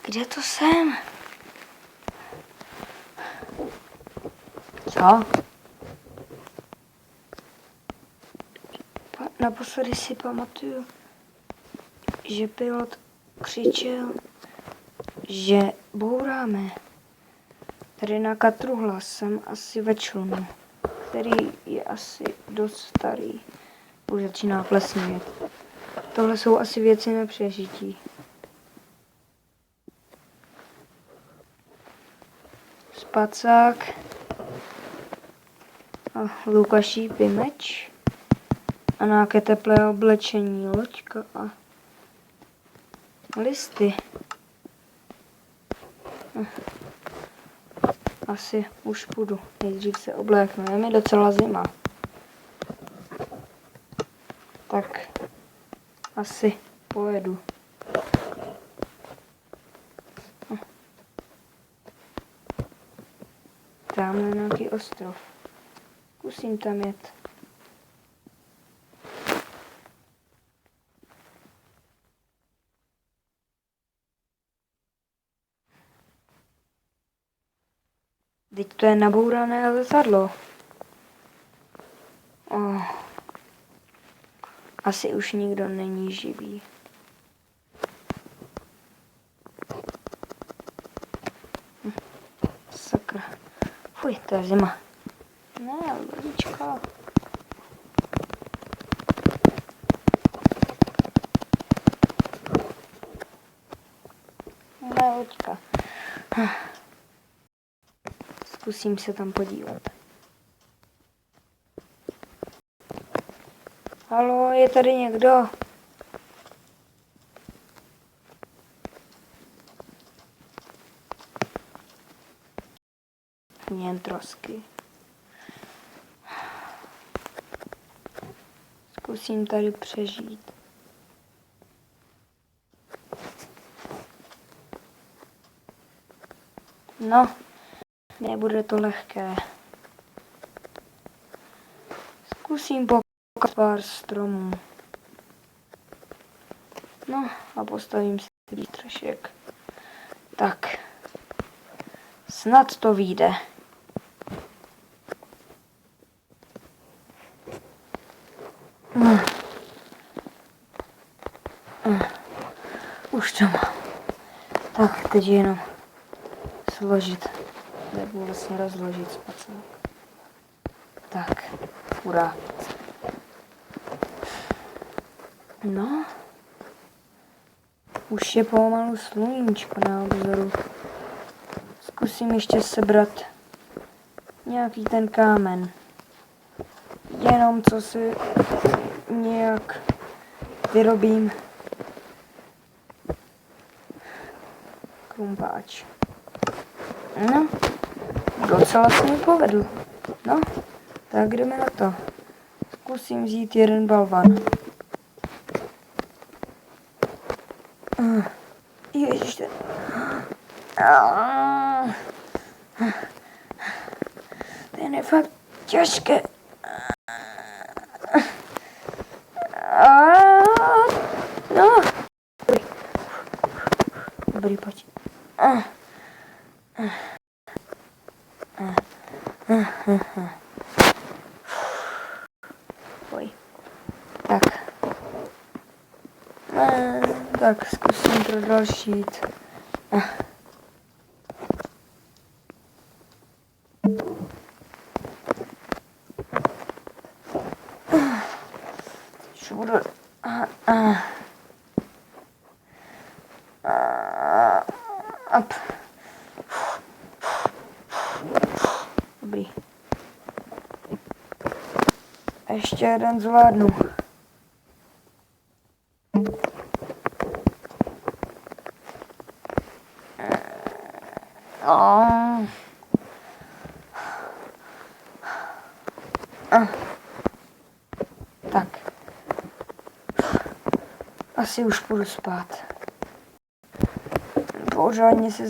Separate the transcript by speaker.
Speaker 1: Kde to jsem? Co? Naposledy si pamatuju, že pilot křičel, že bouráme. Tady na Katruhlas jsem asi ve člunu, který je asi dost starý. Už začíná plesnivět. Tohle jsou asi věci na přežití. Spacák a Lukašípy meč a nějaké teplé oblečení, loďka a listy. Asi už půjdu. Nejdřív se obléknu. Je mi docela zima. Tak asi pojedu. Tamhle nějaký ostrov. Zkusím tam jet. Teď to je nabourané letadlo. Asi už nikdo není živý. Sakra. Fuj, to je zima. Ne, lodička. Ne, loďka. Zkusím se tam podívat. Haló, je tady někdo? Jen trosky. Zkusím tady přežít. No, nebude to lehké. Zkusím pokat pár stromů. No a postavím si výstrašek. Tak. Snad to vyjde. Už to mám. Tak, teď jenom složit. Nebo vlastně rozložit spacák. Tak, hurá. No. Už je pomalu sluníčko na obzoru. Zkusím ještě sebrat nějaký ten kámen. Jenom co si nějak vyrobím krumpáč. No, docela se mi povedl. No, tak jdeme na to. Zkusím vzít jeden balvan. Ježiš, ten... Ten je fakt těžké. No. Dobrý, pojď. Pojď. Tak. Tak zkusím pro další jít. Všude. Up. Dobrý. Ještě jeden zvládnu. Tak. Asi už půjdu spát. Pořádně se